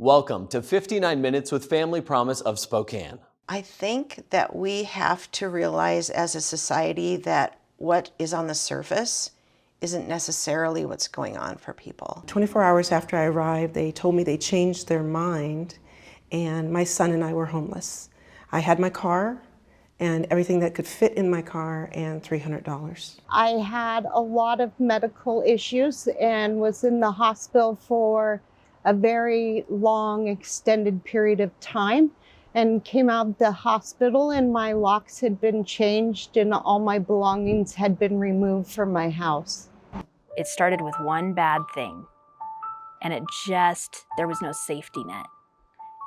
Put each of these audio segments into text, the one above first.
Welcome to 59 Minutes with Family Promise of Spokane. I think that we have to realize as a society that what is on the surface isn't necessarily what's going on for people. 24 hours after I arrived, they told me they changed their mind, and my son and I were homeless. I had my car and everything that could fit in my car and $300. I had a lot of medical issues and was in the hospital for a very long, extended period of time, and came out of the hospital and my locks had been changed and all my belongings had been removed from my house. It started with one bad thing, and there was no safety net.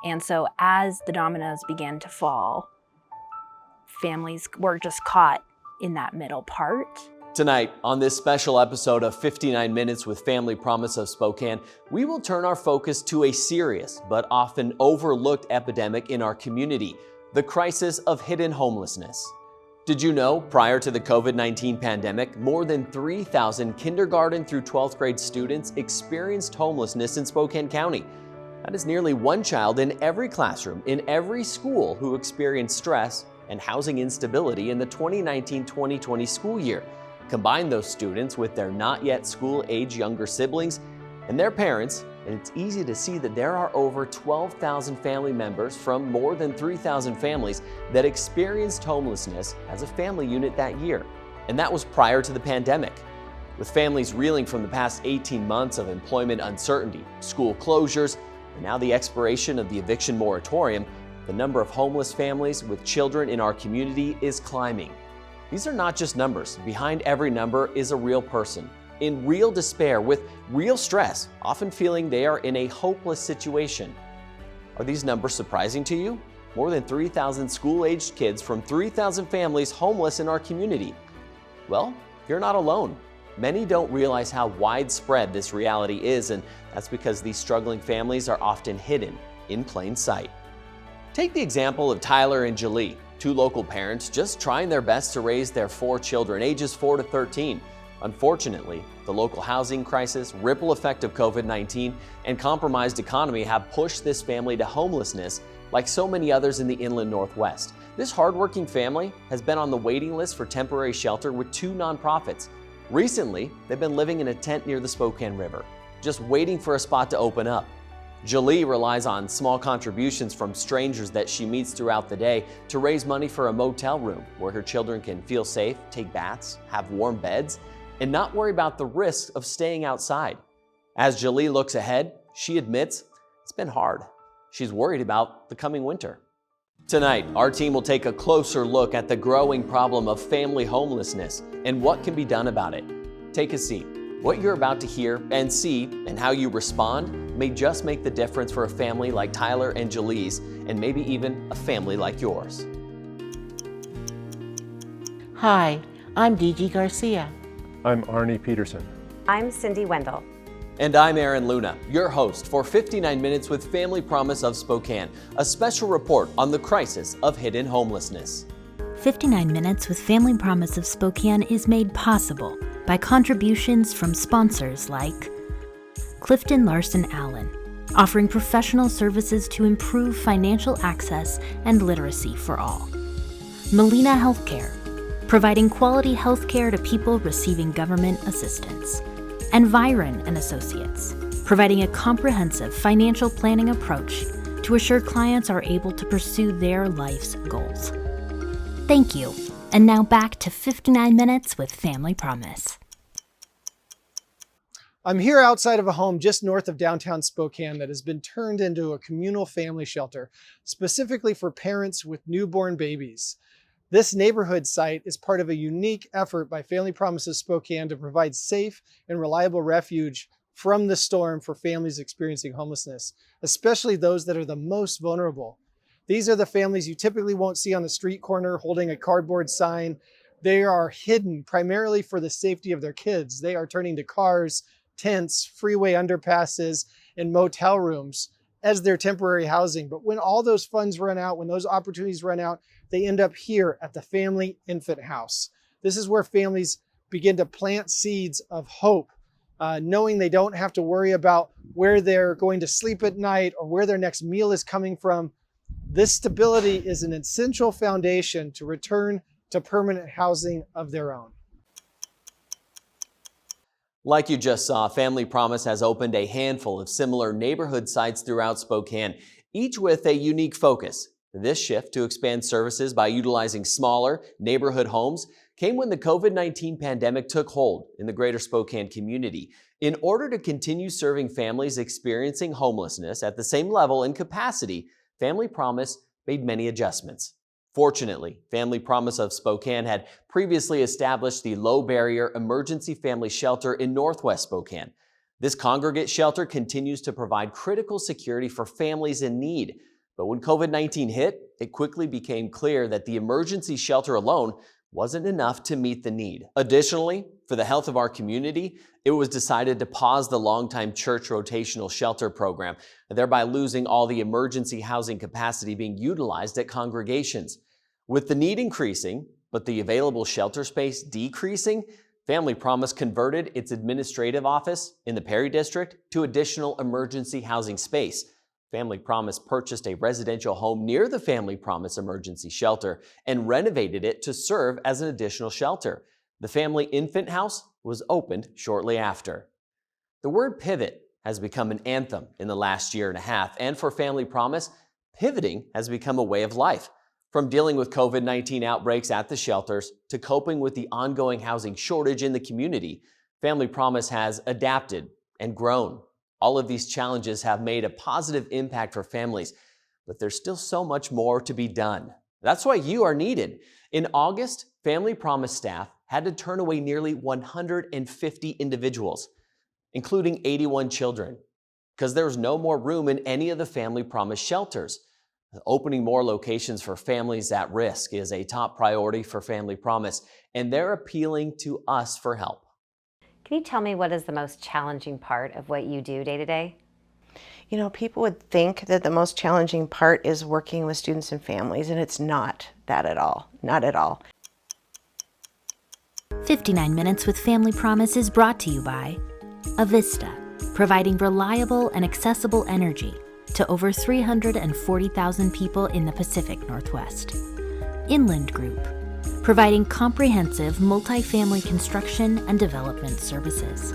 And so as the dominoes began to fall, families were just caught in that middle part. Tonight, on this special episode of 59 Minutes with Family Promise of Spokane, we will turn our focus to a serious but often overlooked epidemic in our community, the crisis of hidden homelessness. Did you know, prior to the COVID-19 pandemic, more than 3,000 kindergarten through 12th grade students experienced homelessness in Spokane County? That is nearly one child in every classroom in every school who experienced stress and housing instability in the 2019-2020 school year. Combine those students with their not yet school-age younger siblings and their parents, and it's easy to see that there are over 12,000 family members from more than 3,000 families that experienced homelessness as a family unit that year. And that was prior to the pandemic. With families reeling from the past 18 months of employment uncertainty, school closures, and now the expiration of the eviction moratorium, the number of homeless families with children in our community is climbing. These are not just numbers. Behind every number is a real person, in real despair, with real stress, often feeling they are in a hopeless situation. Are these numbers surprising to you? More than 3,000 school-aged kids from 3,000 families homeless in our community. Well, you're not alone. Many don't realize how widespread this reality is, and that's because these struggling families are often hidden in plain sight. Take the example of Tyler and Jolie, two local parents just trying their best to raise their 4 children, ages 4 to 13. Unfortunately, the local housing crisis, ripple effect of COVID-19, and compromised economy have pushed this family to homelessness like so many others in the inland Northwest. This hardworking family has been on the waiting list for temporary shelter with 2 nonprofits. Recently, they've been living in a tent near the Spokane River, just waiting for a spot to open up. Jolie relies on small contributions from strangers that she meets throughout the day to raise money for a motel room where her children can feel safe, take baths, have warm beds, and not worry about the risks of staying outside. As Jolie looks ahead, she admits it's been hard. She's worried about the coming winter. Tonight, our team will take a closer look at the growing problem of family homelessness and what can be done about it. Take a seat. What you're about to hear and see and how you respond may just make the difference for a family like Tyler and Jolie's, and maybe even a family like yours. Hi, I'm DG Garcia. I'm Arnie Peterson. I'm Cindy Wendell. And I'm Aaron Luna, your host for 59 Minutes with Family Promise of Spokane, a special report on the crisis of hidden homelessness. 59 Minutes with Family Promise of Spokane is made possible by contributions from sponsors like Clifton Larson Allen, offering professional services to improve financial access and literacy for all. Molina Healthcare, providing quality healthcare to people receiving government assistance. And Viron and Associates, providing a comprehensive financial planning approach to assure clients are able to pursue their life's goals. Thank you. And now back to 59 Minutes with Family Promise. I'm here outside of a home just north of downtown Spokane that has been turned into a communal family shelter, specifically for parents with newborn babies. This neighborhood site is part of a unique effort by Family Promise of Spokane to provide safe and reliable refuge from the storm for families experiencing homelessness, especially those that are the most vulnerable. These are the families you typically won't see on the street corner holding a cardboard sign. They are hidden primarily for the safety of their kids. They are turning to cars, tents, freeway underpasses, and motel rooms as their temporary housing. But when all those funds run out, when those opportunities run out, they end up here at the Family Infant House. This is where families begin to plant seeds of hope, knowing they don't have to worry about where they're going to sleep at night or where their next meal is coming from. This stability is an essential foundation to return to permanent housing of their own. Like you just saw, Family Promise has opened a handful of similar neighborhood sites throughout Spokane, each with a unique focus. This shift to expand services by utilizing smaller neighborhood homes came when the COVID-19 pandemic took hold in the greater Spokane community. In order to continue serving families experiencing homelessness at the same level and capacity, Family Promise made many adjustments. Fortunately, Family Promise of Spokane had previously established the Low Barrier Emergency Family Shelter in Northwest Spokane. This congregate shelter continues to provide critical security for families in need. But when COVID-19 hit, it quickly became clear that the emergency shelter alone wasn't enough to meet the need. Additionally, for the health of our community, it was decided to pause the longtime church rotational shelter program, thereby losing all the emergency housing capacity being utilized at congregations. With the need increasing, but the available shelter space decreasing, Family Promise converted its administrative office in the Perry District to additional emergency housing space. Family Promise purchased a residential home near the Family Promise Emergency Shelter and renovated it to serve as an additional shelter. The Family Infant House was opened shortly after. The word pivot has become an anthem in the last year and a half, and for Family Promise, pivoting has become a way of life. From dealing with COVID-19 outbreaks at the shelters to coping with the ongoing housing shortage in the community, Family Promise has adapted and grown. All of these challenges have made a positive impact for families, but there's still so much more to be done. That's why you are needed. In August, Family Promise staff had to turn away nearly 150 individuals, including 81 children, because there was no more room in any of the Family Promise shelters. Opening more locations for families at risk is a top priority for Family Promise, and they're appealing to us for help. Can you tell me what is the most challenging part of what you do day to day? You know, people would think that the most challenging part is working with students and families, and it's not that at all. Not at all. 59 Minutes with Family Promise is brought to you by Avista, providing reliable and accessible energy to over 340,000 people in the Pacific Northwest. Inland Group, providing comprehensive multifamily construction and development services.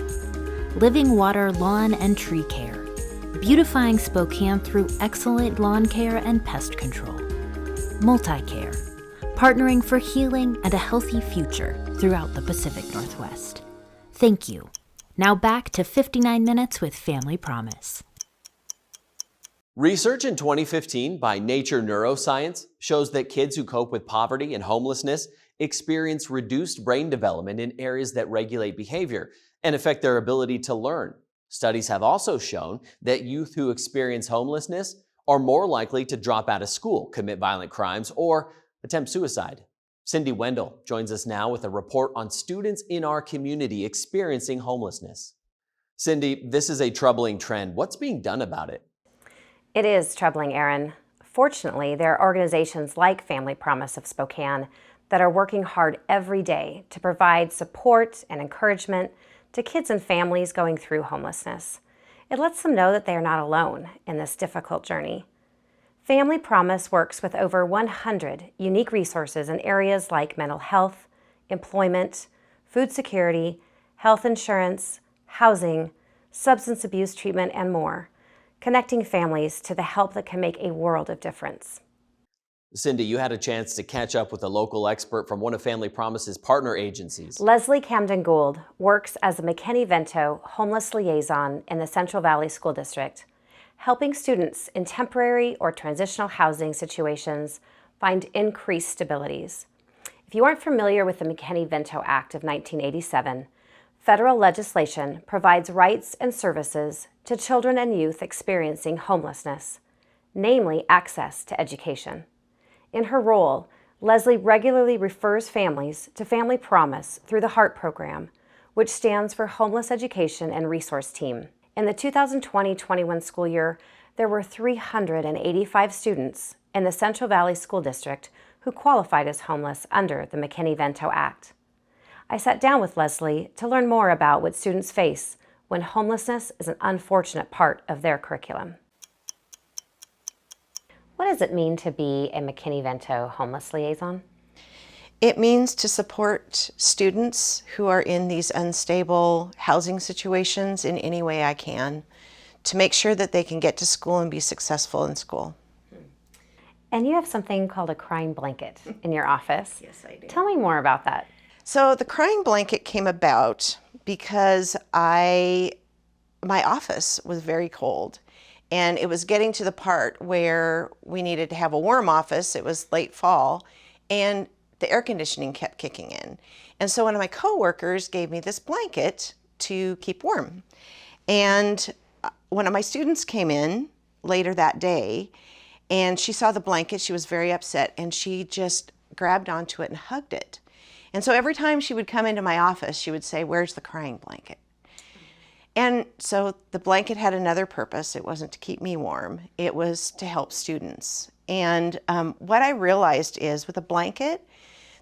Living Water Lawn and Tree Care, beautifying Spokane through excellent lawn care and pest control. Multicare, partnering for healing and a healthy future throughout the Pacific Northwest. Thank you. Now back to 59 Minutes with Family Promise. Research in 2015 by Nature Neuroscience shows that kids who cope with poverty and homelessness experience reduced brain development in areas that regulate behavior and affect their ability to learn. Studies have also shown that youth who experience homelessness are more likely to drop out of school, commit violent crimes, or attempt suicide. Cindy Wendell joins us now with a report on students in our community experiencing homelessness. Cindy, this is a troubling trend. What's being done about it? It is troubling, Aaron. Fortunately, there are organizations like Family Promise of Spokane that are working hard every day to provide support and encouragement to kids and families going through homelessness. It lets them know that they are not alone in this difficult journey. Family Promise works with over 100 unique resources in areas like mental health, employment, food security, health insurance, housing, substance abuse treatment, and more, connecting families to the help that can make a world of difference. Cindy, you had a chance to catch up with a local expert from one of Family Promise's partner agencies. Leslie Camden Gould works as a McKinney-Vento homeless liaison in the Central Valley School District, helping students in temporary or transitional housing situations find increased stabilities. If you aren't familiar with the McKinney-Vento Act of 1987, federal legislation provides rights and services to children and youth experiencing homelessness, namely access to education. In her role, Leslie regularly refers families to Family Promise through the HEART program, which stands for Homeless Education and Resource Team. In the 2020-21 school year, there were 385 students in the Central Valley School District who qualified as homeless under the McKinney-Vento Act. I sat down with Leslie to learn more about what students face when homelessness is an unfortunate part of their curriculum. What does it mean to be a McKinney-Vento homeless liaison? It means to support students who are in these unstable housing situations in any way I can, to make sure that they can get to school and be successful in school. And you have something called a crying blanket in your office. Yes, I do. Tell me more about that. So the crying blanket came about because my office was very cold, and it was getting to the part where we needed to have a warm office. It was late fall, and the air conditioning kept kicking in. And so one of my coworkers gave me this blanket to keep warm. And one of my students came in later that day, and she saw the blanket. She was very upset, and she just grabbed onto it and hugged it. And so every time she would come into my office, she would say, "Where's the crying blanket?" And so the blanket had another purpose. It wasn't to keep me warm. It was to help students. And what I realized is with a blanket,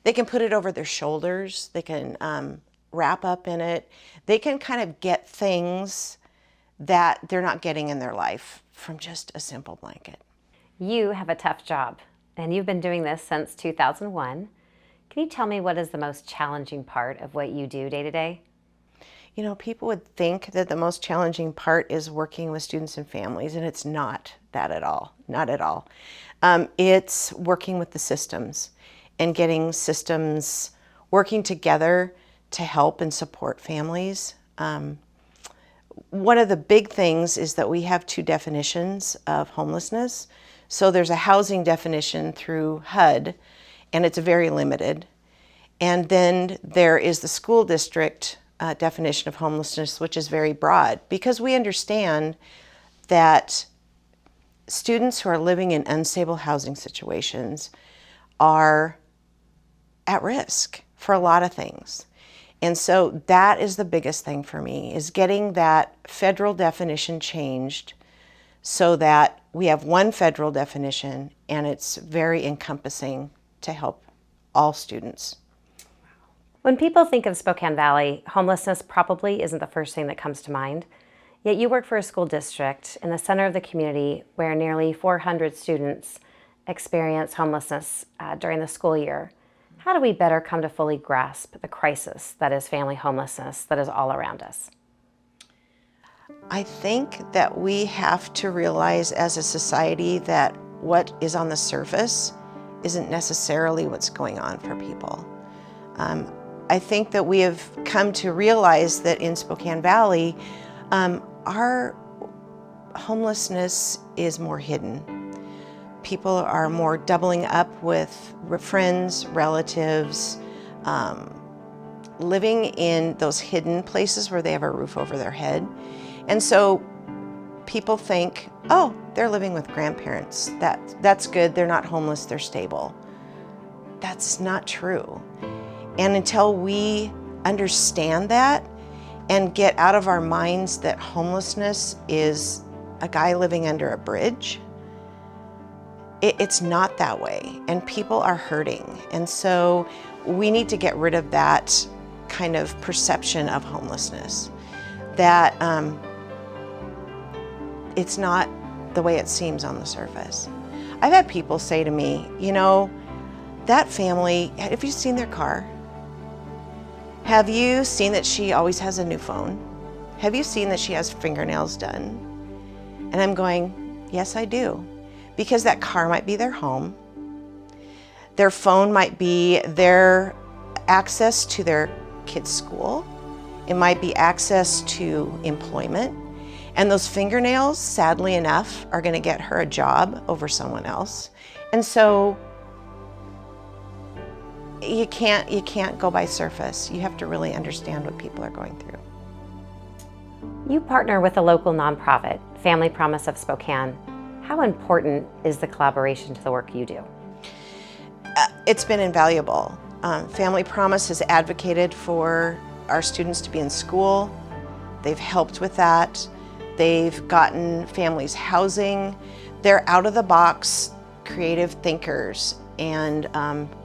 they can put it over their shoulders. They can wrap up in it. They can kind of get things that they're not getting in their life from just a simple blanket. You have a tough job, and you've been doing this since 2001. Can you tell me what is the most challenging part of what you do day to day? You know, people would think that the most challenging part is working with students and families, and it's not that at all, not at all. It's working with the systems and getting systems working together to help and support families. One of the big things is that we have two definitions of homelessness. So there's a housing definition through HUD, and it's very limited. And then there is the school district definition of homelessness, which is very broad, because we understand that students who are living in unstable housing situations are at risk for a lot of things. And so that is the biggest thing for me, is getting that federal definition changed so that we have one federal definition and it's very encompassing to help all students. When people think of Spokane Valley, homelessness probably isn't the first thing that comes to mind. Yet you work for a school district in the center of the community where nearly 400 students experience homelessness during the school year. How do we better come to fully grasp the crisis that is family homelessness that is all around us? I think that we have to realize as a society that what is on the surface isn't necessarily what's going on for people. I think that we have come to realize that in Spokane Valley, our homelessness is more hidden. People are more doubling up with friends, relatives, living in those hidden places where they have a roof over their head. And so people think, oh, they're living with grandparents. That's good, they're not homeless, they're stable. That's not true. And until we understand that and get out of our minds that homelessness is a guy living under a bridge, it's not that way, and people are hurting. And so we need to get rid of that kind of perception of homelessness, that it's not the way it seems on the surface. I've had people say to me, you know, that family, have you seen their car? Have you seen that she always has a new phone? Have you seen that she has fingernails done? And I'm going, yes, I do. Because that car might be their home. Their phone might be their access to their kids' school. It might be access to employment. And those fingernails, sadly enough, are going to get her a job over someone else. And so you can't go by surface. You have to really understand what people are going through. You partner with a local nonprofit, Family Promise of Spokane. How important is the collaboration to the work you do? It's been invaluable. Family Promise has advocated for our students to be in school. They've helped with that. They've gotten families housing. They're out-of-the-box creative thinkers and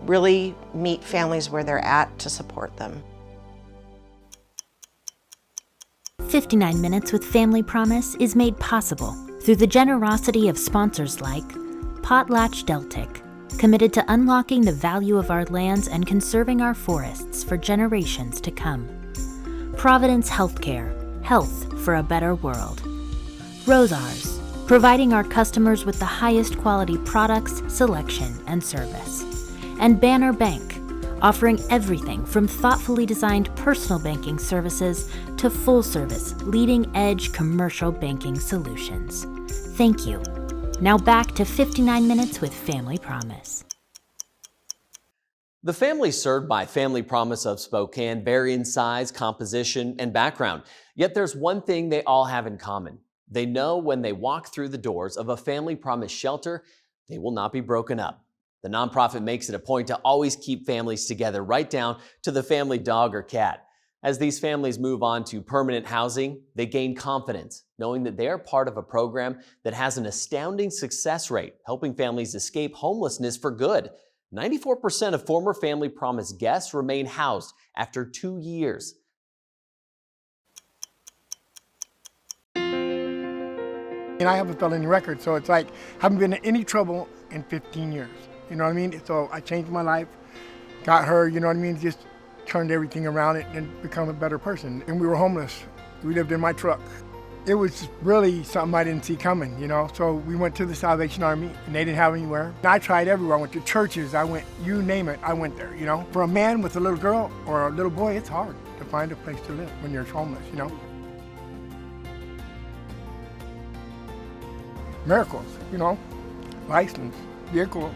really meet families where they're at to support them. 59 Minutes with Family Promise is made possible through the generosity of sponsors like Potlatch Deltic, committed to unlocking the value of our lands and conserving our forests for generations to come. Providence Healthcare, health for a better world. Rosars, providing our customers with the highest quality products, selection, and service. And Banner Bank, offering everything from thoughtfully designed personal banking services to full-service, leading-edge commercial banking solutions. Thank you. Now back to 59 Minutes with Family Promise. The families served by Family Promise of Spokane vary in size, composition, and background. Yet there's one thing they all have in common. They know when they walk through the doors of a Family Promise shelter, they will not be broken up. The nonprofit makes it a point to always keep families together, right down to the family dog or cat. As these families move on to permanent housing, they gain confidence, knowing that they are part of a program that has an astounding success rate, helping families escape homelessness for good. 94% of former Family Promise guests remain housed after 2 years. And I have a felony record, so it's like I haven't been in any trouble in 15 years. You know what I mean? So I changed my life, got her, you know what I mean? Just turned everything around it and become a better person. And we were homeless. We lived in my truck. It was really something I didn't see coming, you know? So we went to the Salvation Army and they didn't have anywhere. And I tried everywhere. I went to churches, I went, you name it, I went there, you know? For a man with a little girl or a little boy, it's hard to find a place to live when you're homeless, you know? Miracles, you know? License, vehicle,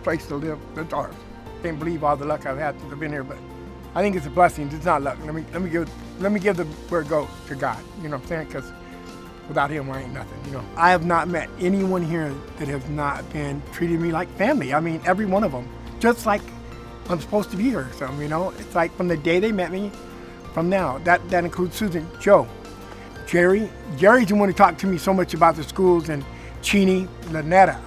place to live, that's ours. Can't believe all the luck I've had since I've been here, but I think it's a blessing. It's not luck. Let me give the where it goes to God. You know what I'm saying? Because without Him, I ain't nothing. You know, I have not met anyone here that has not been treating me like family. I mean, every one of them, just like I'm supposed to be here or something. You know, it's like from the day they met me, from now. That includes Susan, Joe, Jerry. Jerry's the one who talked to me so much about the schools, and Chini, Lynetta.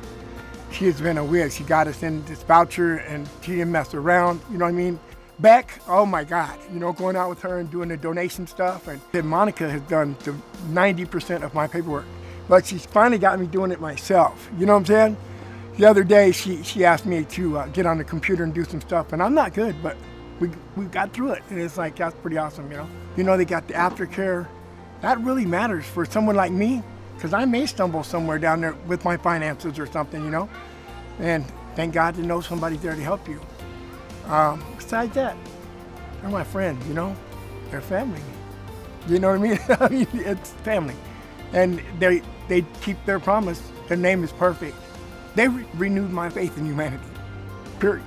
She has been a whiz. She got us in this voucher and she didn't mess around, you know what I mean? Beck, oh my God, you know, going out with her and doing the donation stuff. And Monica has done 90% of my paperwork, but she's finally got me doing it myself. You know what I'm saying? The other day, she asked me to get on the computer and do some stuff, and I'm not good, but we got through it. And it's like, that's pretty awesome, you know? You know, they got the aftercare. That really matters for someone like me, because I may stumble somewhere down there with my finances or something, you know? And thank God to know somebody there to help you. Besides that, they're my friends, you know? They're family. You know what I mean? I mean, it's family. And they keep their promise. Their name is perfect. They renewed my faith in humanity, period.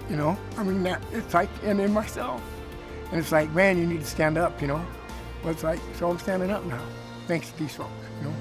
You know? I mean, that it's like, and in myself. And it's like, man, you need to stand up, you know? But it's like, so I'm standing up now, thanks to these folks, you know?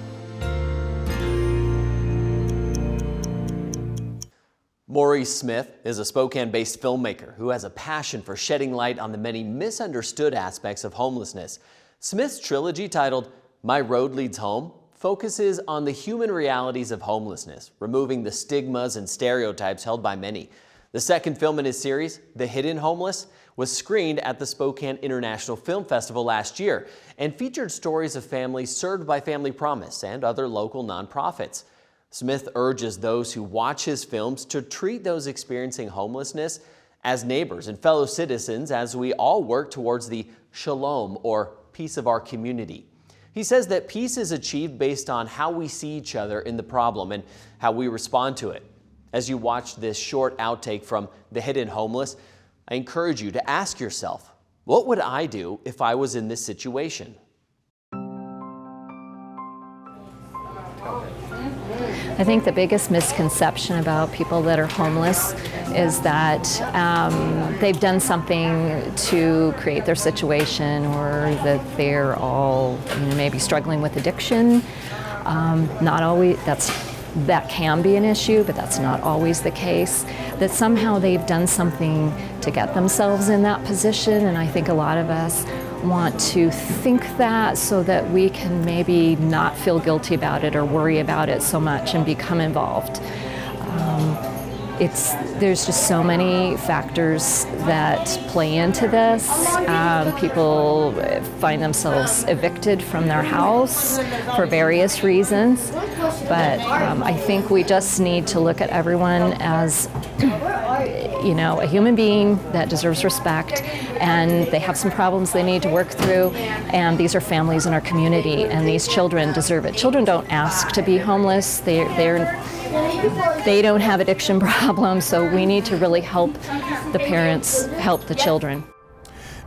Maurice Smith is a Spokane-based filmmaker who has a passion for shedding light on the many misunderstood aspects of homelessness. Smith's trilogy, titled My Road Leads Home, focuses on the human realities of homelessness, removing the stigmas and stereotypes held by many. The second film in his series, The Hidden Homeless, was screened at the Spokane International Film Festival last year and featured stories of families served by Family Promise and other local nonprofits. Smith urges those who watch his films to treat those experiencing homelessness as neighbors and fellow citizens as we all work towards the shalom, or peace of our community. He says that peace is achieved based on how we see each other in the problem and how we respond to it. As you watch this short outtake from The Hidden Homeless, I encourage you to ask yourself, what would I do if I was in this situation? I think the biggest misconception about people that are homeless is that they've done something to create their situation, or that they're all, maybe struggling with addiction. Not always, that can be an issue, but that's not always the case. That somehow they've done something to get themselves in that position, and I think a lot of us want to think that so that we can maybe not feel guilty about it or worry about it so much and become involved. there's just so many factors that play into this. People find themselves evicted from their house for various reasons, but I think we just need to look at everyone as a human being that deserves respect, and they have some problems they need to work through, and these are families in our community, and these children deserve it. Children don't ask to be homeless. They don't have addiction problems, so we need to really help the parents help the children.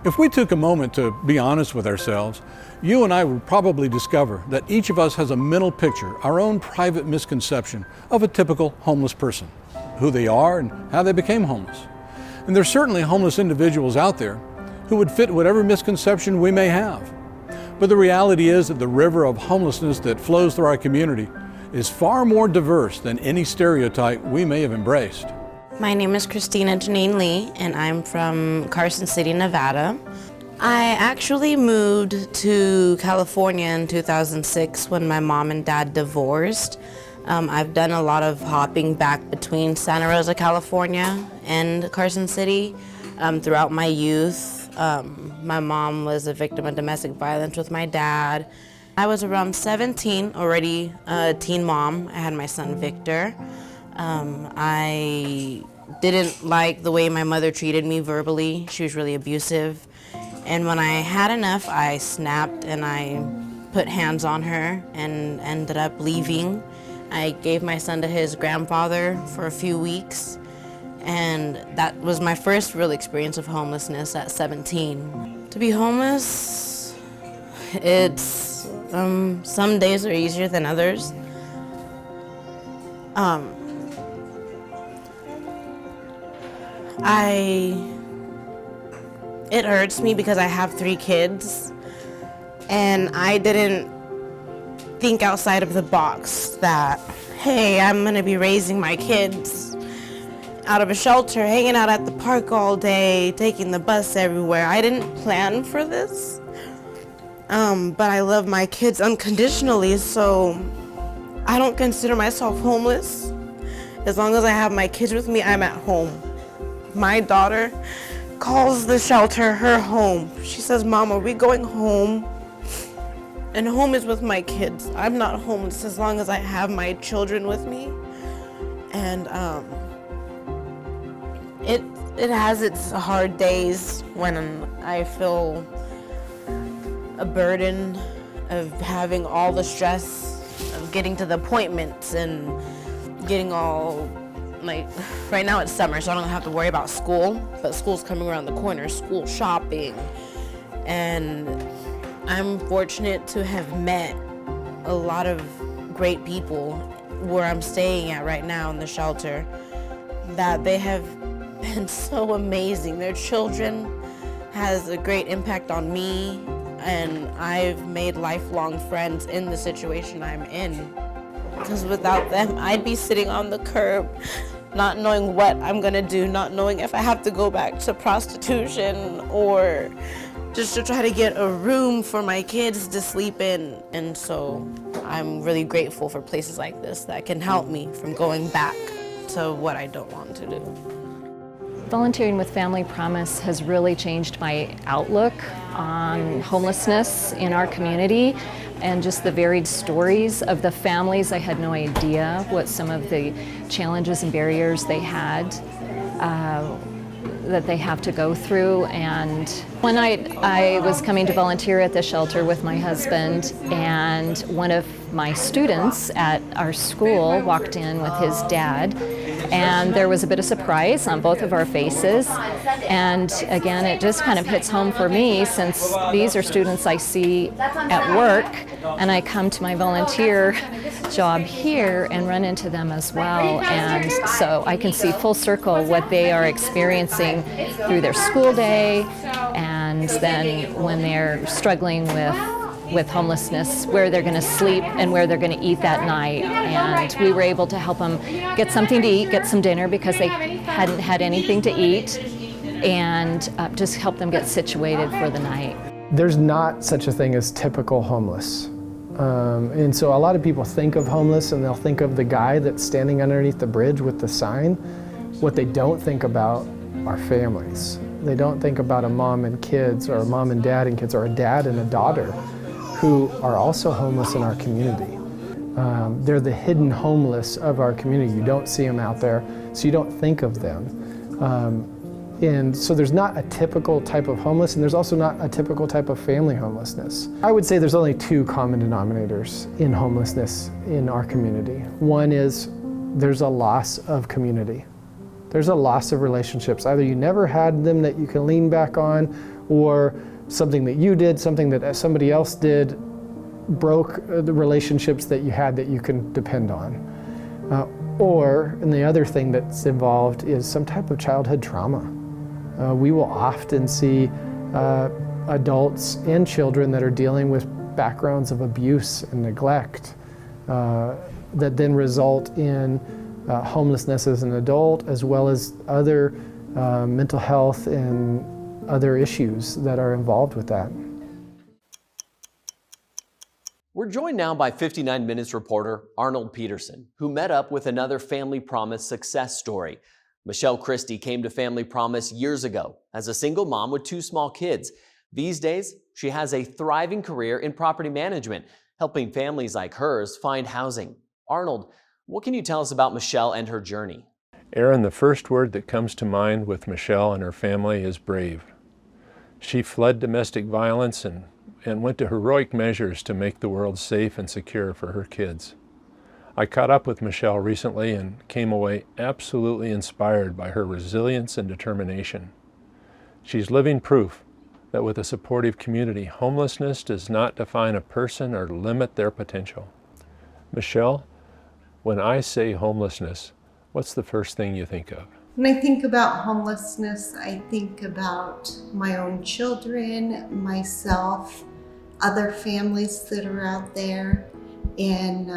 If we took a moment to be honest with ourselves, you and I would probably discover that each of us has a mental picture, our own private misconception of a typical homeless person, who they are and how they became homeless. And there's certainly homeless individuals out there who would fit whatever misconception we may have. But the reality is that the river of homelessness that flows through our community is far more diverse than any stereotype we may have embraced. My name is Christina Janine Lee, and I'm from Carson City, Nevada. I actually moved to California in 2006 when my mom and dad divorced. I've done a lot of hopping back between Santa Rosa, California and Carson City throughout my youth. My mom was a victim of domestic violence with my dad. I was around 17, already a teen mom. I had my son Victor. I didn't like the way my mother treated me verbally. She was really abusive. And when I had enough, I snapped and I put hands on her and ended up leaving. I gave my son to his grandfather for a few weeks, and that was my first real experience of homelessness at 17. To be homeless, it's some days are easier than others. It hurts me because I have 3 kids, and I didn't think outside of the box that, hey, I'm gonna be raising my kids out of a shelter, hanging out at the park all day, taking the bus everywhere. I didn't plan for this, but I love my kids unconditionally, so I don't consider myself homeless. As long as I have my kids with me, I'm at home. My daughter calls the shelter her home. She says, "Mom, are we going home?" And home is with my kids. I'm not homeless as long as I have my children with me. And it has its hard days when I feel a burden of having all the stress of getting to the appointments and getting all, like, right now it's summer, so I don't have to worry about school, but school's coming around the corner, school shopping. And I'm fortunate to have met a lot of great people where I'm staying at right now in the shelter, that they have been so amazing. Their children has a great impact on me, and I've made lifelong friends in the situation I'm in. Because without them, I'd be sitting on the curb, not knowing what I'm gonna do, not knowing if I have to go back to prostitution or just to try to get a room for my kids to sleep in. And so I'm really grateful for places like this that can help me from going back to what I don't want to do. Volunteering with Family Promise has really changed my outlook on homelessness in our community, and just the varied stories of the families. I had no idea what some of the challenges and barriers they had that they have to go through. And one night I was coming to volunteer at the shelter with my husband, and one of my students at our school walked in with his dad, and there was a bit of surprise on both of our faces. And again, it just kind of hits home for me, since these are students I see at work, and I come to my volunteer job here and run into them as well. And so I can see full circle what they are experiencing through their school day, and then when they're struggling with homelessness, where they're going to sleep and where they're going to eat that night. And we were able to help them get something to eat, get some dinner because they hadn't had anything to eat, and just help them get situated for the night. There's not such a thing as typical homeless. And so a lot of people think of homeless and they'll think of the guy that's standing underneath the bridge with the sign. What they don't think about are families. They don't think about a mom and kids, or a mom and dad and kids, or a dad and a daughter who are also homeless in our community. They're the hidden homeless of our community. You don't see them out there, so you don't think of them. And so there's not a typical type of homeless, and there's also not a typical type of family homelessness. I would say there's only two common denominators in homelessness in our community. One is there's a loss of community. There's a loss of relationships. Either you never had them that you can lean back on, or something that you did, something that somebody else did, broke the relationships that you had that you can depend on. And the other thing that's involved is some type of childhood trauma. We will often see adults and children that are dealing with backgrounds of abuse and neglect that then result in homelessness as an adult, as well as other mental health and other issues that are involved with that. We're joined now by 59 Minutes reporter Arnold Peterson, who met up with another Family Promise success story. Michelle Christie came to Family Promise years ago as a single mom with 2 small kids. These days, she has a thriving career in property management, helping families like hers find housing. Arnold, what can you tell us about Michelle and her journey? Aaron, the first word that comes to mind with Michelle and her family is brave. She fled domestic violence and went to heroic measures to make the world safe and secure for her kids. I caught up with Michelle recently and came away absolutely inspired by her resilience and determination. She's living proof that with a supportive community, homelessness does not define a person or limit their potential. Michelle, when I say homelessness, what's the first thing you think of? When I think about homelessness, I think about my own children, myself, other families that are out there, and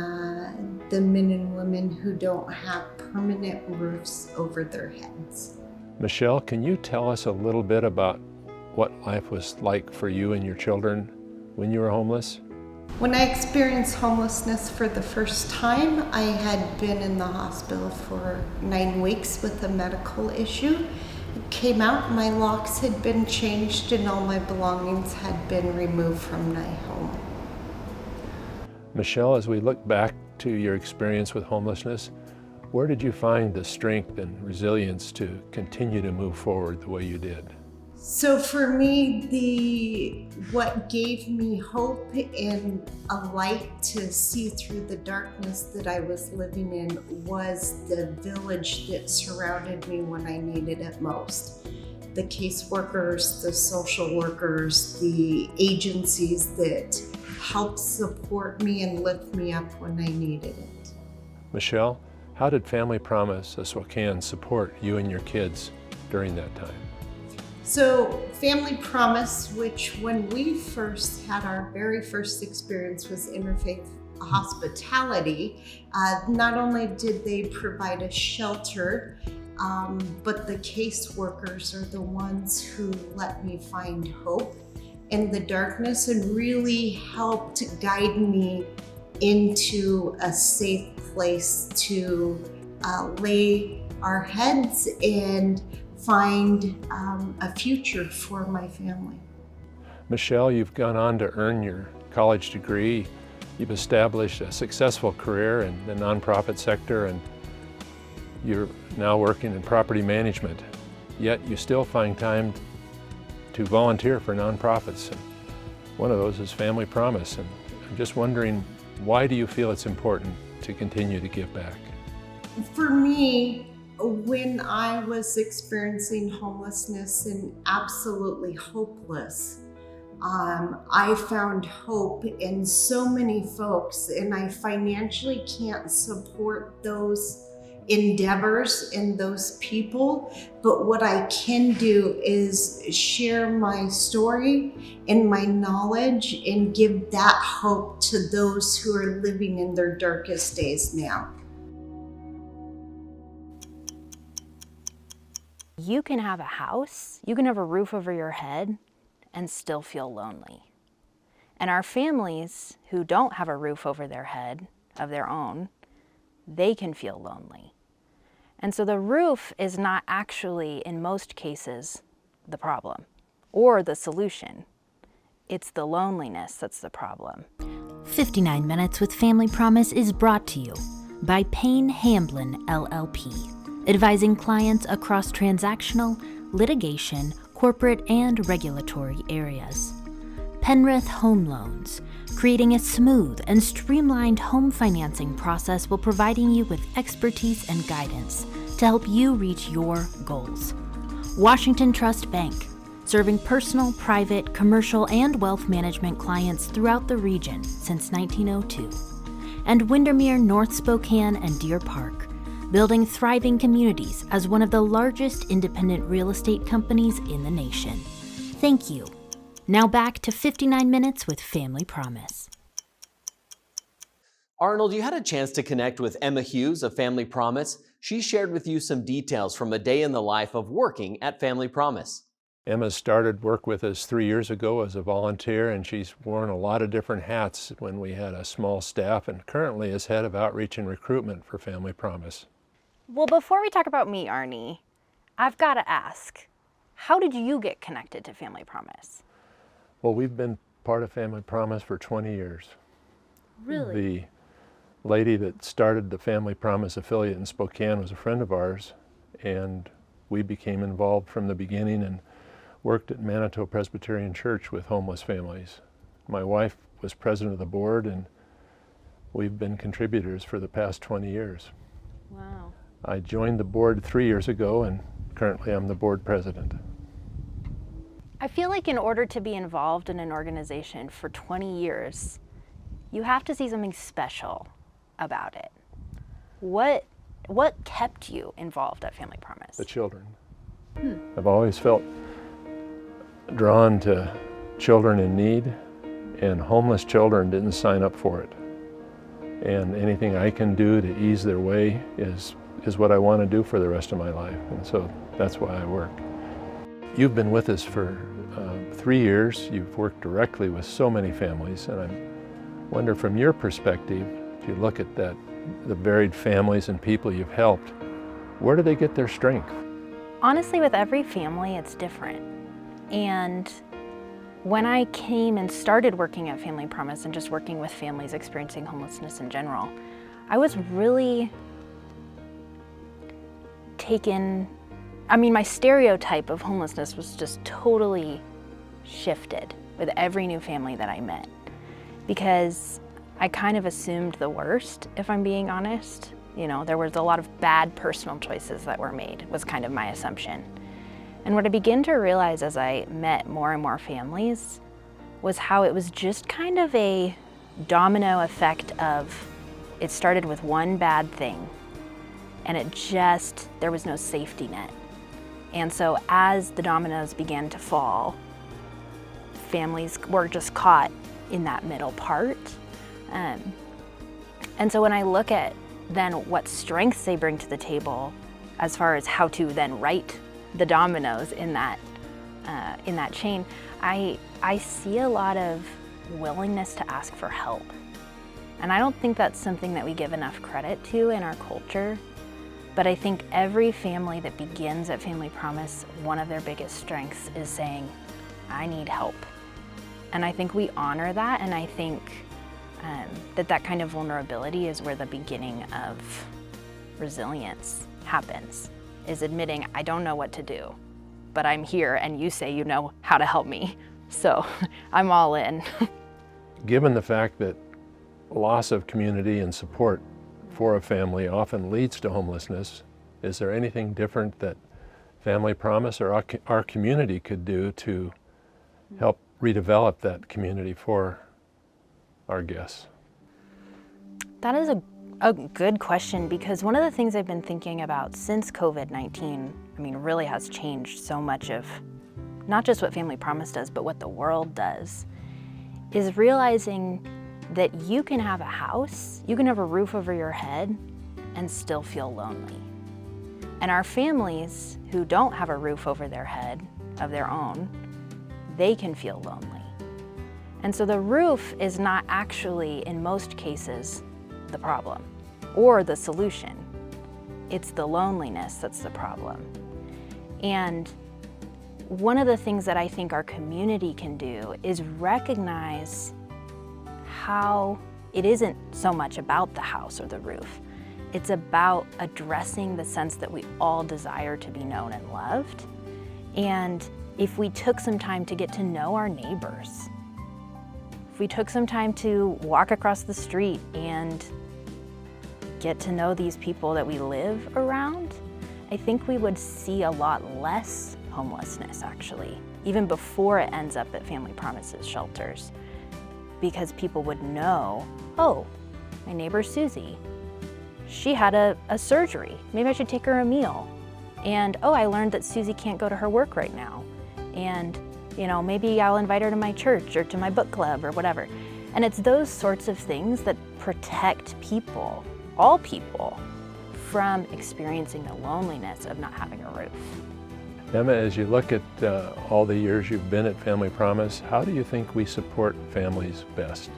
the men and women who don't have permanent roofs over their heads. Michelle, can you tell us a little bit about what life was like for you and your children when you were homeless? When I experienced homelessness for the first time, I had been in the hospital for 9 weeks with a medical issue. It came out, my locks had been changed and all my belongings had been removed from my home. Michelle, as we look back to your experience with homelessness, where did you find the strength and resilience to continue to move forward the way you did? So for me, what gave me hope and a light to see through the darkness that I was living in was the village that surrounded me when I needed it most. The caseworkers, the social workers, the agencies that helped support me and lift me up when I needed it. Michelle, how did Family Promise of Spokane support you and your kids during that time? So Family Promise, which when we first had our very first experience was interfaith hospitality, not only did they provide a shelter, but the caseworkers are the ones who let me find hope in the darkness and really helped guide me into a safe place to lay our heads and find a future for my family. Michelle, you've gone on to earn your college degree. You've established a successful career in the nonprofit sector, and you're now working in property management. Yet you still find time to volunteer for nonprofits. And one of those is Family Promise. And I'm just wondering, why do you feel it's important to continue to give back? For me, when I was experiencing homelessness and absolutely hopeless, I found hope in so many folks, and I financially can't support those endeavors and those people, but what I can do is share my story and my knowledge and give that hope to those who are living in their darkest days now. You can have a house, you can have a roof over your head and still feel lonely. And our families who don't have a roof over their head of their own, they can feel lonely. And so the roof is not actually, in most cases, the problem or the solution. It's the loneliness that's the problem. 59 Minutes with Family Promise is brought to you by Payne Hamblin LLP, advising clients across transactional, litigation, corporate, and regulatory areas. Penrith Home Loans, creating a smooth and streamlined home financing process while providing you with expertise and guidance to help you reach your goals. Washington Trust Bank, serving personal, private, commercial, and wealth management clients throughout the region since 1902. And Windermere North Spokane and Deer Park, building thriving communities as one of the largest independent real estate companies in the nation. Thank you. Now back to 59 Minutes with Family Promise. Arnold, you had a chance to connect with Emma Hughes of Family Promise. She shared with you some details from a day in the life of working at Family Promise. Emma started work with us 3 years ago as a volunteer, and she's worn a lot of different hats when we had a small staff, and currently is head of outreach and recruitment for Family Promise. Well, before we talk about me, Arnie, I've got to ask, how did you get connected to Family Promise? Well, we've been part of Family Promise for 20 years. Really? The lady that started the Family Promise affiliate in Spokane was a friend of ours, and we became involved from the beginning and worked at Manitou Presbyterian Church with homeless families. My wife was president of the board, and we've been contributors for the past 20 years. Wow. I joined the board 3 years ago, and currently I'm the board president. I feel like in order to be involved in an organization for 20 years, you have to see something special about it. What kept you involved at Family Promise? The children. I've always felt drawn to children in need, and homeless children didn't sign up for it. And anything I can do to ease their way is what I want to do for the rest of my life, and so that's why I work. You've been with us for 3 years. You've worked directly with so many families, and I wonder from your perspective, if you look at the varied families and people you've helped, where do they get their strength? Honestly, with every family, it's different. And when I came and started working at Family Promise and just working with families experiencing homelessness in general, I was really my stereotype of homelessness was just totally shifted with every new family that I met, because I kind of assumed the worst, if I'm being honest. There was a lot of bad personal choices that were made, was kind of my assumption. And what I began to realize as I met more and more families was how it was just kind of a domino effect of, it started with one bad thing, and there was no safety net. And so as the dominoes began to fall, families were just caught in that middle part. And so when I look at then what strengths they bring to the table as far as how to then right the dominoes in that chain, I see a lot of willingness to ask for help. And I don't think that's something that we give enough credit to in our culture. But I think every family that begins at Family Promise, one of their biggest strengths is saying, I need help. And I think we honor that, and I think that kind of vulnerability is where the beginning of resilience happens, is admitting, I don't know what to do, but I'm here and you say you know how to help me. So I'm all in. Given the fact that loss of community and support for a family often leads to homelessness, is there anything different that Family Promise or our community could do to help redevelop that community for our guests? That is a good question, because one of the things I've been thinking about since COVID-19, really has changed so much of not just what Family Promise does, but what the world does, is realizing that you can have a house, you can have a roof over your head and still feel lonely. And our families who don't have a roof over their head of their own, they can feel lonely. And so the roof is not actually, in most cases, the problem or the solution. It's the loneliness that's the problem. And one of the things that I think our community can do is recognize how it isn't so much about the house or the roof. It's about addressing the sense that we all desire to be known and loved. And if we took some time to get to know our neighbors, if we took some time to walk across the street and get to know these people that we live around, I think we would see a lot less homelessness, actually, even before it ends up at Family Promises shelters, because people would know, oh, my neighbor Susie, she had a surgery. Maybe I should take her a meal. And oh, I learned that Susie can't go to her work right now. And maybe I'll invite her to my church or to my book club or whatever. And it's those sorts of things that protect people, all people, from experiencing the loneliness of not having a roof. Emma, as you look at all the years you've been at Family Promise, how do you think we support families best?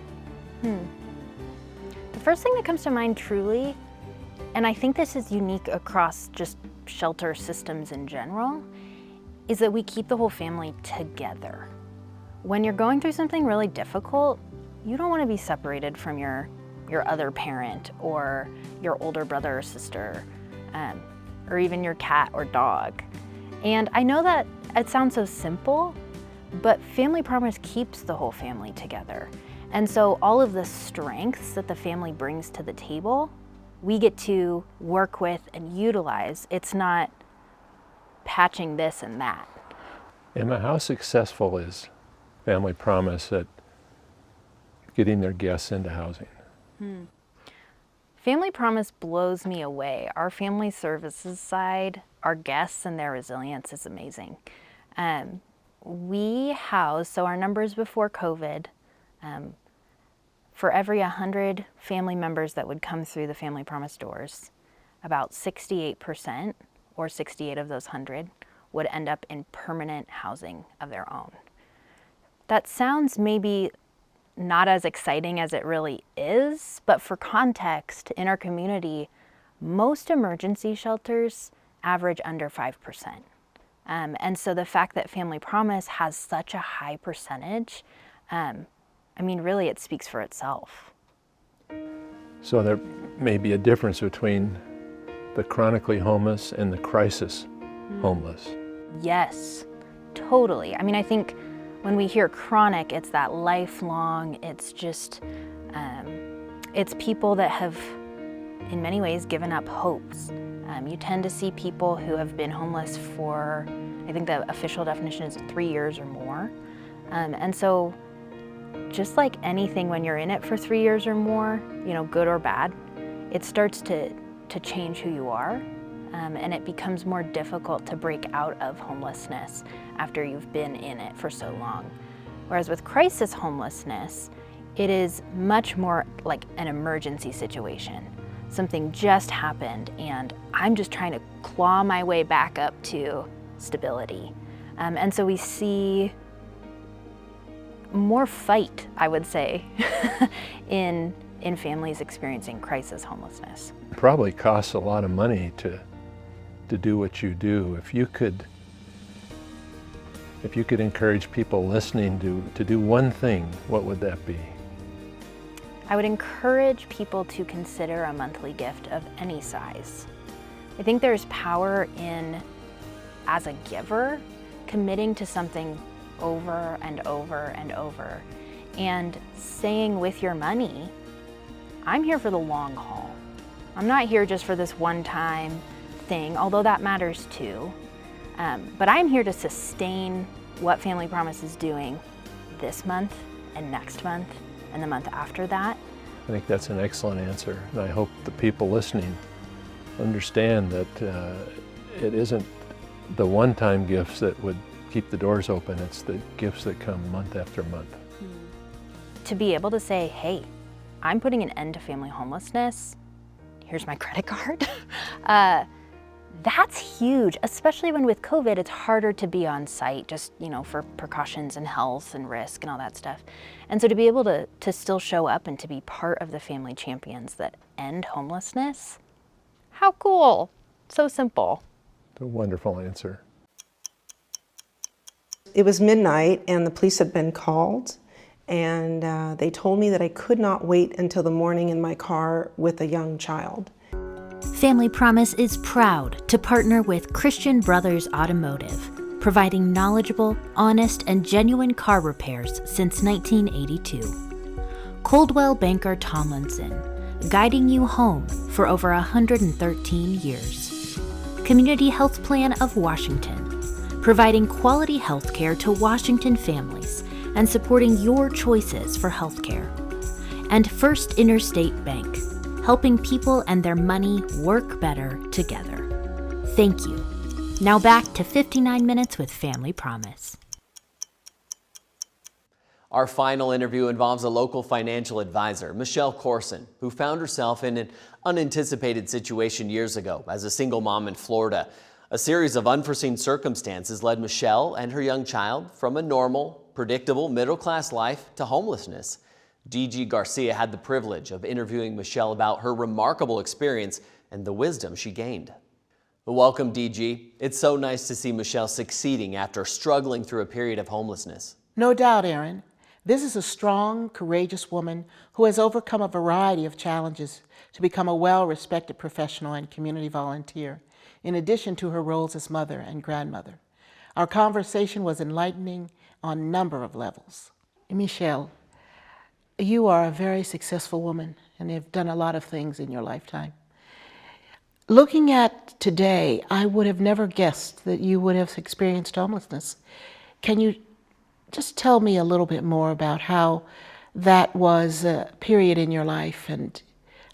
The first thing that comes to mind truly, and I think this is unique across just shelter systems in general, is that we keep the whole family together. When you're going through something really difficult, you don't want to be separated from your other parent or your older brother or sister, or even your cat or dog. And I know that it sounds so simple, but Family Promise keeps the whole family together. And so all of the strengths that the family brings to the table, we get to work with and utilize. It's not patching this and that. Emma, how successful is Family Promise at getting their guests into housing? Family Promise blows me away. Our family services side, our guests and their resilience is amazing. We house, so our numbers before COVID, for every 100 family members that would come through the Family Promise doors, about 68%, or 68 of those 100, would end up in permanent housing of their own. That sounds maybe not as exciting as it really is, but for context, in our community, most emergency shelters average under 5%. And so the fact that Family Promise has such a high percentage, really it speaks for itself. So there may be a difference between the chronically homeless and the crisis homeless. Yes, totally. I think when we hear chronic, it's that lifelong, it's just, it's people that have, in many ways, given up hopes. You tend to see people who have been homeless for, I think the official definition is 3 years or more. And so just like anything, when you're in it for 3 years or more, good or bad, it starts to change who you are. And it becomes more difficult to break out of homelessness after you've been in it for so long. Whereas with crisis homelessness, it is much more like an emergency situation. Something just happened and I'm just trying to claw my way back up to stability. And so we see more fight, I would say, in families experiencing crisis homelessness. It probably costs a lot of money to do what you do. If you could encourage people listening to do one thing, what would that be? I would encourage people to consider a monthly gift of any size. I think there's power in, as a giver, committing to something over and over and over, and saying with your money, I'm here for the long haul. I'm not here just for this one-time thing, although that matters too. But I'm here to sustain what Family Promise is doing this month and next month and the month after that. I think that's an excellent answer, and I hope the people listening understand that it isn't the one-time gifts that would keep the doors open, it's the gifts that come month after month. To be able to say, hey, I'm putting an end to family homelessness, here's my credit card, that's huge, especially when with COVID, it's harder to be on site just, for precautions and health and risk and all that stuff. And so to be able to still show up and to be part of the family champions that end homelessness, how cool. So simple. A wonderful answer. It was midnight and the police had been called, and they told me that I could not wait until the morning in my car with a young child. Family Promise is proud to partner with Christian Brothers Automotive, providing knowledgeable, honest, and genuine car repairs since 1982. Coldwell Banker Tomlinson, guiding you home for over 113 years. Community Health Plan of Washington, providing quality health care to Washington families and supporting your choices for health care. And First Interstate Bank, helping people and their money work better together. Thank you. Now back to 59 Minutes with Family Promise. Our final interview involves a local financial advisor, Michelle Corson, who found herself in an unanticipated situation years ago as a single mom in Florida. A series of unforeseen circumstances led Michelle and her young child from a normal, predictable middle-class life to homelessness. DG Garcia had the privilege of interviewing Michelle about her remarkable experience and the wisdom she gained. Welcome, DG. It's so nice to see Michelle succeeding after struggling through a period of homelessness. No doubt, Aaron. This is a strong, courageous woman who has overcome a variety of challenges to become a well-respected professional and community volunteer, in addition to her roles as mother and grandmother. Our conversation was enlightening on a number of levels. Michelle, you are a very successful woman and have done a lot of things in your lifetime. Looking at today, I would have never guessed that you would have experienced homelessness. Can you just tell me a little bit more about how that was a period in your life and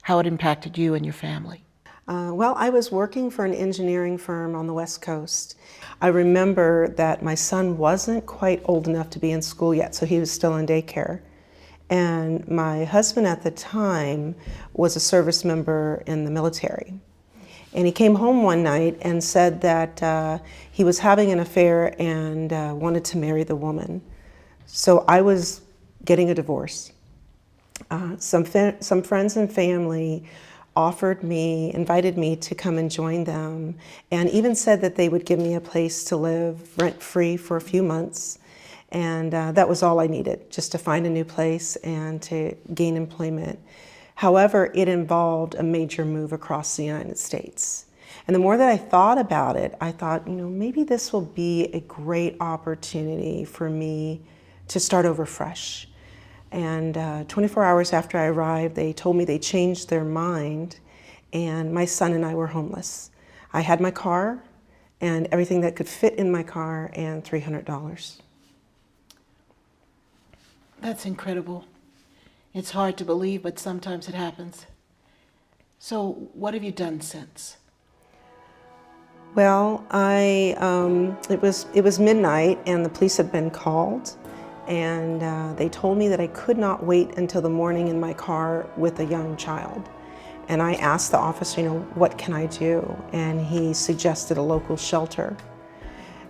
how it impacted you and your family? Well, I was working for an engineering firm on the West Coast. I remember that my son wasn't quite old enough to be in school yet, so he was still in daycare. And my husband at the time was a service member in the military. And he came home one night and said that he was having an affair and wanted to marry the woman. So I was getting a divorce. Some friends and family invited me to come and join them, and even said that they would give me a place to live rent-free for a few months. And that was all I needed, just to find a new place and to gain employment. However, it involved a major move across the United States. And the more that I thought about it, I thought, maybe this will be a great opportunity for me to start over fresh. And 24 hours after I arrived, they told me they changed their mind, and my son and I were homeless. I had my car and everything that could fit in my car and $300. That's incredible. It's hard to believe, but sometimes it happens. So what have you done since? Well, it was midnight and the police had been called, and they told me that I could not wait until the morning in my car with a young child. And I asked the officer, what can I do? And he suggested a local shelter.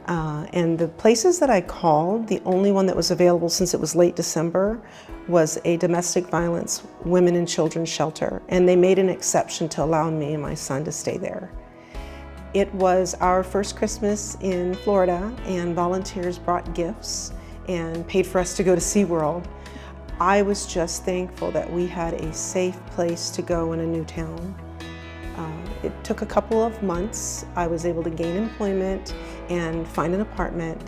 And the places that I called, the only one that was available since it was late December was a domestic violence women and children shelter. And they made an exception to allow me and my son to stay there. It was our first Christmas in Florida, and volunteers brought gifts and paid for us to go to SeaWorld. I was just thankful that we had a safe place to go in a new town. It took a couple of months. I was able to gain employment and find an apartment,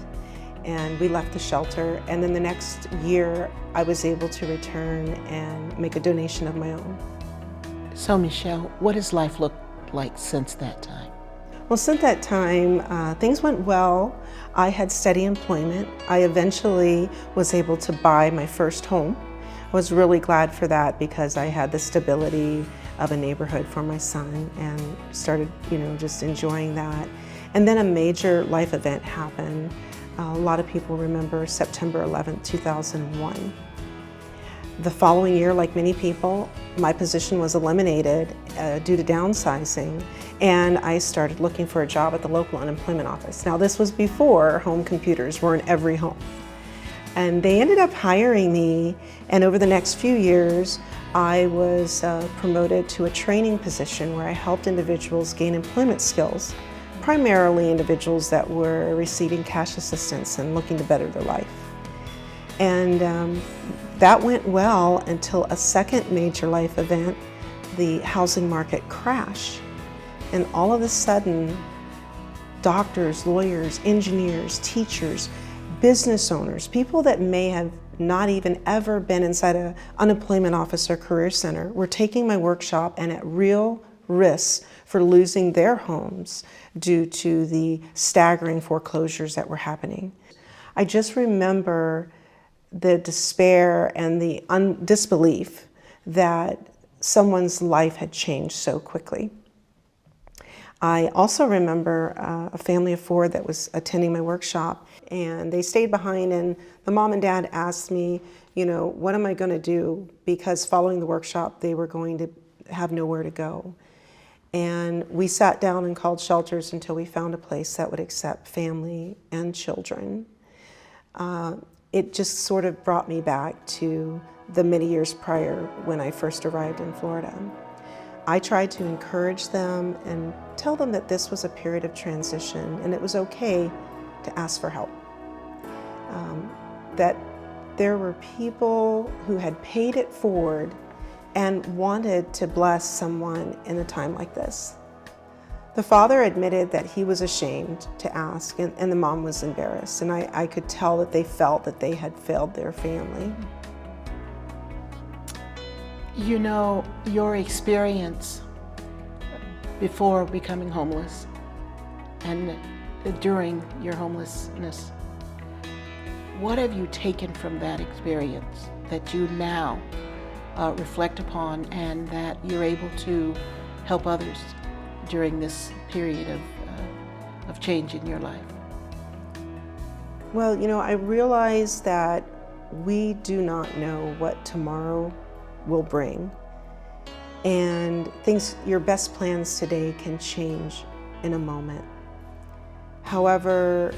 and we left the shelter. And then the next year, I was able to return and make a donation of my own. So Michelle, what has life looked like since that time? Well, since that time, things went well. I had steady employment. I eventually was able to buy my first home. I was really glad for that because I had the stability of a neighborhood for my son and started, just enjoying that. And then a major life event happened. A lot of people remember September 11th, 2001. The following year, like many people, my position was eliminated due to downsizing, and I started looking for a job at the local unemployment office. Now, this was before home computers were in every home. And they ended up hiring me, and over the next few years, I was promoted to a training position where I helped individuals gain employment skills, primarily individuals that were receiving cash assistance and looking to better their life. And that went well until a second major life event, the housing market crash. And all of a sudden, doctors, lawyers, engineers, teachers, business owners, people that may have not even ever been inside an unemployment office or career center were taking my workshop and at real risk for losing their homes due to the staggering foreclosures that were happening. I just remember the despair and the disbelief that someone's life had changed so quickly. I also remember a family of 4 that was attending my workshop, and they stayed behind, and the mom and dad asked me, you know, what am I going to do? Because following the workshop, they were going to have nowhere to go. And we sat down and called shelters until we found a place that would accept family and children. It just sort of brought me back to the many years prior when I first arrived in Florida. I tried to encourage them and tell them that this was a period of transition and it was okay to ask for help. That there were people who had paid it forward and wanted to bless someone in a time like this. The father admitted that he was ashamed to ask, and the mom was embarrassed, and I could tell that they felt that they had failed their family. You know, your experience before becoming homeless and during your homelessness, what have you taken from that experience that you now reflect upon and that you're able to help others during this period of change in your life? Well, you know, I realize that we do not know what tomorrow will bring. And your best plans today can change in a moment. However,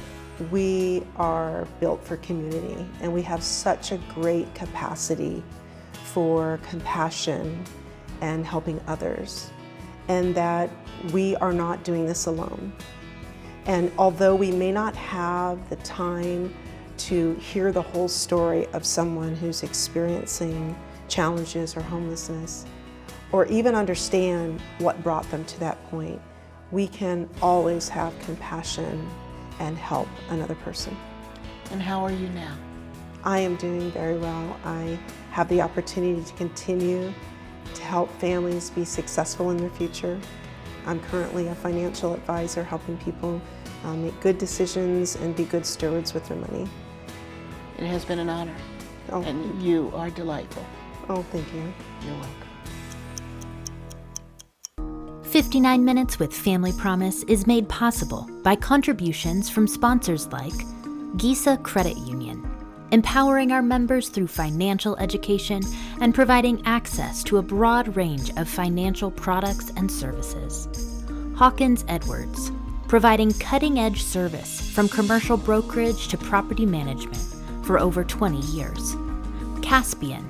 we are built for community, and we have such a great capacity for compassion and helping others, and that we are not doing this alone. And although we may not have the time to hear the whole story of someone who's experiencing challenges or homelessness, or even understand what brought them to that point, we can always have compassion and help another person. And how are you now? I am doing very well. I have the opportunity to continue to help families be successful in their future. I'm currently a financial advisor helping people make good decisions and be good stewards with their money. It has been an honor, and you are delightful. Oh, thank you. You're welcome. 59 Minutes with Family Promise is made possible by contributions from sponsors like Gisa Credit Union, empowering our members through financial education and providing access to a broad range of financial products and services. Hawkins Edwards, providing cutting-edge service from commercial brokerage to property management for over 20 years. Caspian,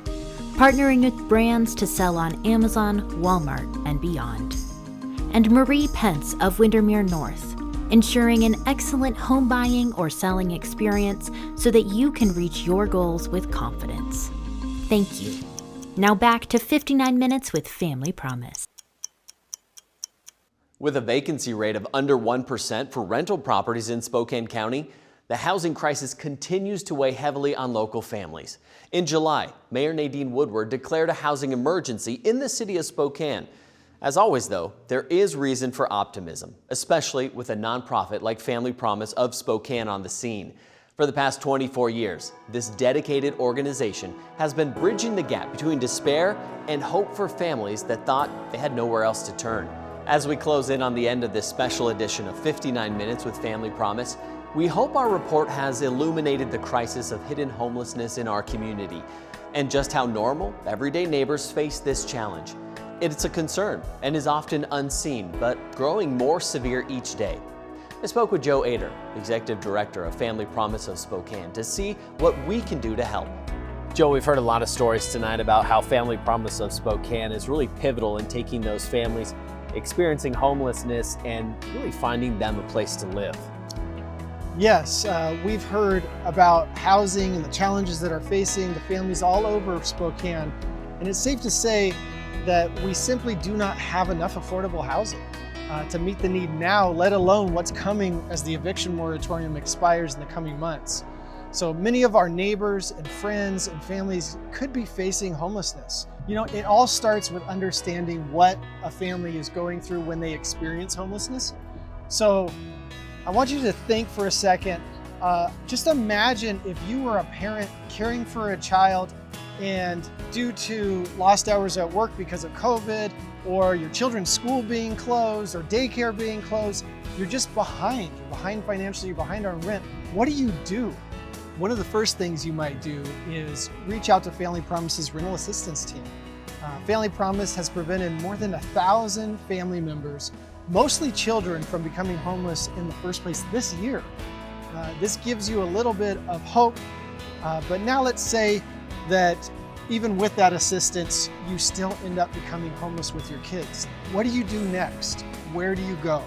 partnering with brands to sell on Amazon, Walmart, and beyond. And Marie Pence of Windermere North, ensuring an excellent home buying or selling experience so that you can reach your goals with confidence. Thank you. Now back to 59 Minutes with Family Promise. With a vacancy rate of under 1% for rental properties in Spokane County, the housing crisis continues to weigh heavily on local families. In July, Mayor Nadine Woodward declared a housing emergency in the city of Spokane. As always, though, there is reason for optimism, especially with a nonprofit like Family Promise of Spokane on the scene. For the past 24 years, this dedicated organization has been bridging the gap between despair and hope for families that thought they had nowhere else to turn. As we close in on the end of this special edition of 59 Minutes with Family Promise, we hope our report has illuminated the crisis of hidden homelessness in our community and just how normal, everyday neighbors face this challenge. It's a concern and is often unseen, but growing more severe each day. I spoke with Joe Ader, Executive Director of Family Promise of Spokane, to see what we can do to help. Joe, we've heard a lot of stories tonight about how Family Promise of Spokane is really pivotal in taking those families experiencing homelessness and really finding them a place to live. Yes, we've heard about housing and the challenges that are facing the families all over Spokane. And it's safe to say that we simply do not have enough affordable housing to meet the need now, let alone what's coming as the eviction moratorium expires in the coming months. So many of our neighbors and friends and families could be facing homelessness. You know, it all starts with understanding what a family is going through when they experience homelessness. So I want you to think for a second. Just imagine if you were a parent caring for a child and due to lost hours at work because of COVID, or your children's school being closed, or daycare being closed, you're just behind. You're behind financially, you're behind on rent. What do you do? One of the first things you might do is reach out to Family Promise's rental assistance team. Family Promise has prevented more than 1,000 family members, mostly children, from becoming homeless in the first place this year. This gives you a little bit of hope, but now let's say that even with that assistance, you still end up becoming homeless with your kids. What do you do next? Where do you go?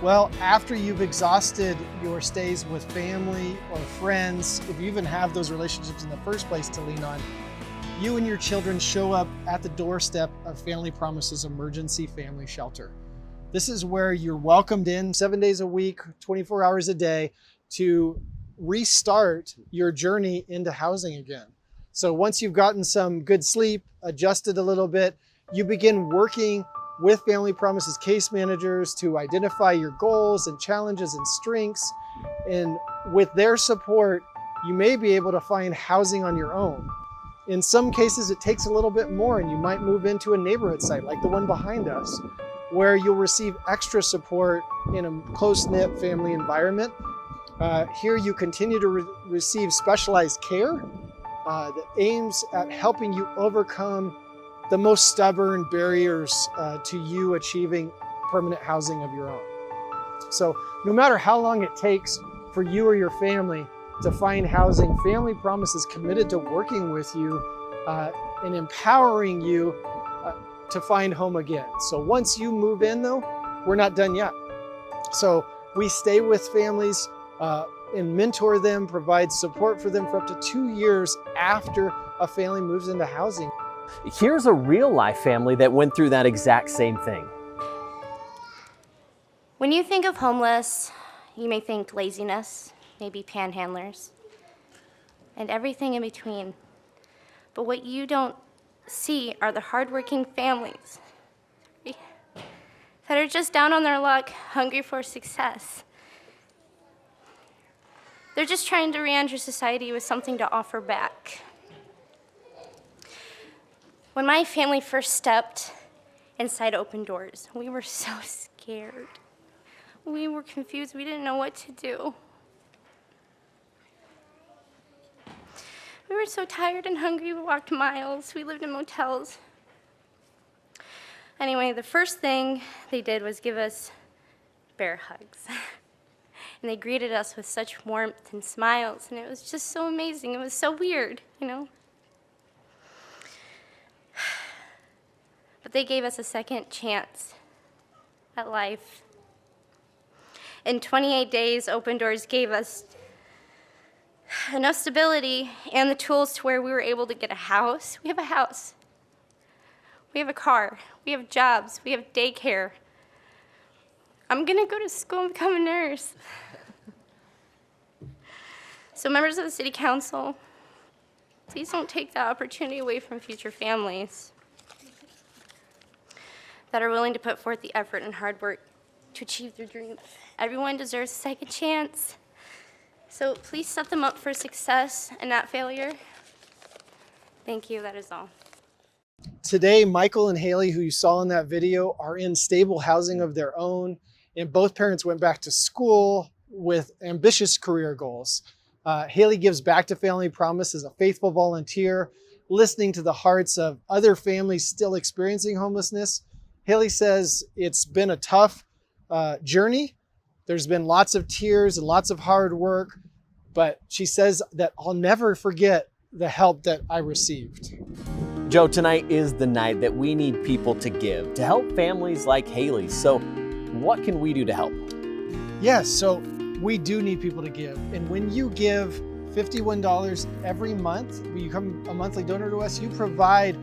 Well, after you've exhausted your stays with family or friends, if you even have those relationships in the first place to lean on, you and your children show up at the doorstep of Family Promise's emergency family shelter. This is where you're welcomed in 7 days a week, 24 hours a day, to restart your journey into housing again. So once you've gotten some good sleep, adjusted a little bit, you begin working with Family Promise's case managers to identify your goals and challenges and strengths. And with their support, you may be able to find housing on your own. In some cases, it takes a little bit more, and you might move into a neighborhood site like the one behind us, where you'll receive extra support in a close-knit family environment. Here you continue to receive specialized care that aims at helping you overcome the most stubborn barriers to you achieving permanent housing of your own. So no matter how long it takes for you or your family to find housing, Family Promise is committed to working with you and empowering you to find home again. So once you move in though, we're not done yet. So we stay with families and mentor them, provide support for them for up to 2 years after a family moves into housing. Here's a real-life family that went through that exact same thing. When you think of homeless, you may think laziness, maybe panhandlers, and everything in between. But what you don't see are the hardworking families that are just down on their luck, hungry for success. They're just trying to re-enter society with something to offer back. When my family first stepped inside Open Doors, we were so scared. We were confused. We didn't know what to do. We were so tired and hungry. We walked miles. We lived in motels. Anyway, the first thing they did was give us bear hugs. And they greeted us with such warmth and smiles, and it was just so amazing. It was so weird, you know? But they gave us a second chance at life. In 28 days, Open Doors gave us enough stability and the tools to where we were able to get a house. We have a house. We have a car. We have jobs. We have daycare. I'm gonna go to school and become a nurse. So members of the City Council, please don't take that opportunity away from future families that are willing to put forth the effort and hard work to achieve their dreams. Everyone deserves a second chance. So please set them up for success and not failure. Thank you, that is all. Today, Michael and Haley, who you saw in that video, are in stable housing of their own, and both parents went back to school with ambitious career goals. Haley gives back to Family Promise as a faithful volunteer, listening to the hearts of other families still experiencing homelessness. Haley says it's been a tough journey, There's been lots of tears and lots of hard work, but she says that I'll never forget the help that I received. Joe, tonight is the night that we need people to give to help families like Haley's. So what can we do to help? Yes, so we do need people to give. And when you give $51 every month, when you become a monthly donor to us, you provide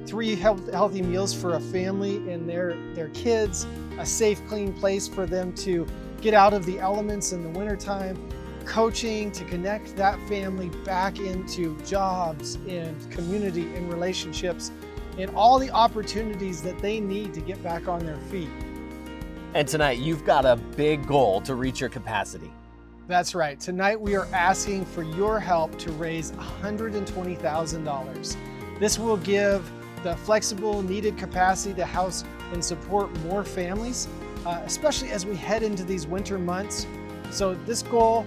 3 healthy meals for a family and their kids, a safe, clean place for them to get out of the elements in the wintertime, coaching to connect that family back into jobs and community and relationships and all the opportunities that they need to get back on their feet. And tonight, you've got a big goal to reach your capacity. That's right. Tonight, we are asking for your help to raise $120,000. This will give the flexible, needed capacity to house and support more families, especially as we head into these winter months. So this goal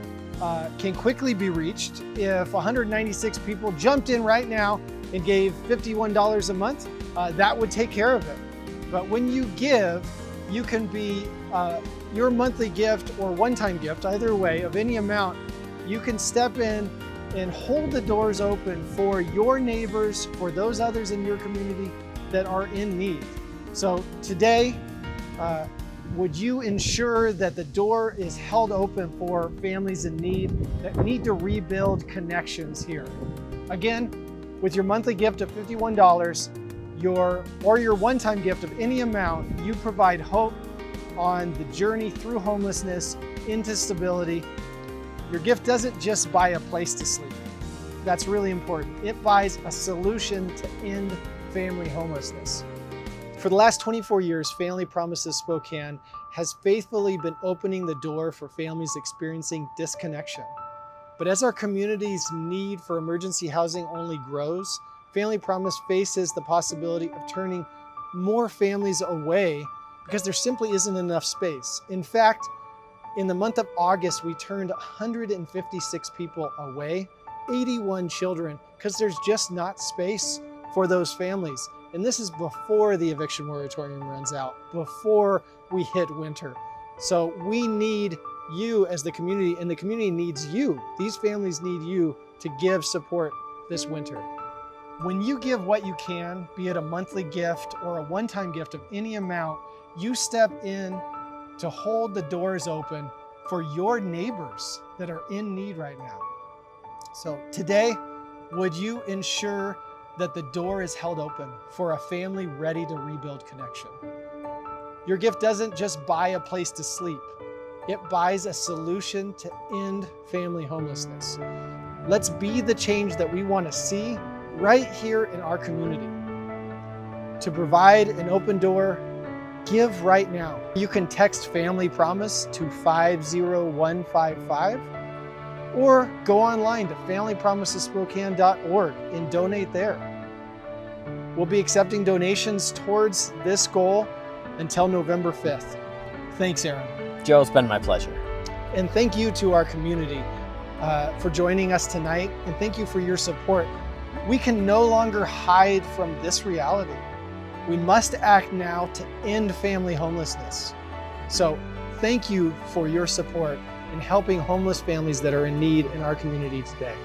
can quickly be reached if 196 people jumped in right now and gave $51 a month. That would take care of it. But when you give, you can be your monthly gift or one-time gift, either way, of any amount. You can step in and hold the doors open for your neighbors, for those others in your community that are in need. So today, would you ensure that the door is held open for families in need that need to rebuild connections here? Again, with your monthly gift of $51, your one-time gift of any amount, you provide hope on the journey through homelessness into stability. Your gift doesn't just buy a place to sleep. That's really important. It buys a solution to end family homelessness. For the last 24 years, Family Promises Spokane has faithfully been opening the door for families experiencing disconnection. But as our community's need for emergency housing only grows, Family Promise faces the possibility of turning more families away because there simply isn't enough space. In fact, in the month of August, we turned 156 people away, 81 children, because there's just not space for those families. And this is before the eviction moratorium runs out, before we hit winter. So we need you as the community, and the community needs you. These families need you to give support this winter. When you give what you can, be it a monthly gift or a one-time gift of any amount, you step in to hold the doors open for your neighbors that are in need right now. So today, would you ensure that the door is held open for a family ready to rebuild connection? Your gift doesn't just buy a place to sleep. It buys a solution to end family homelessness. Let's be the change that we want to see right here in our community. To provide an open door, give right now. You can text Family Promise to 50155 or go online to familypromisesspokane.org and donate there. We'll be accepting donations towards this goal until November 5th. Thanks, Aaron. Joe, it's been my pleasure. And thank you to our community for joining us tonight, and thank you for your support. We can no longer hide from this reality. We must act now to end family homelessness. So thank you for your support in helping homeless families that are in need in our community today.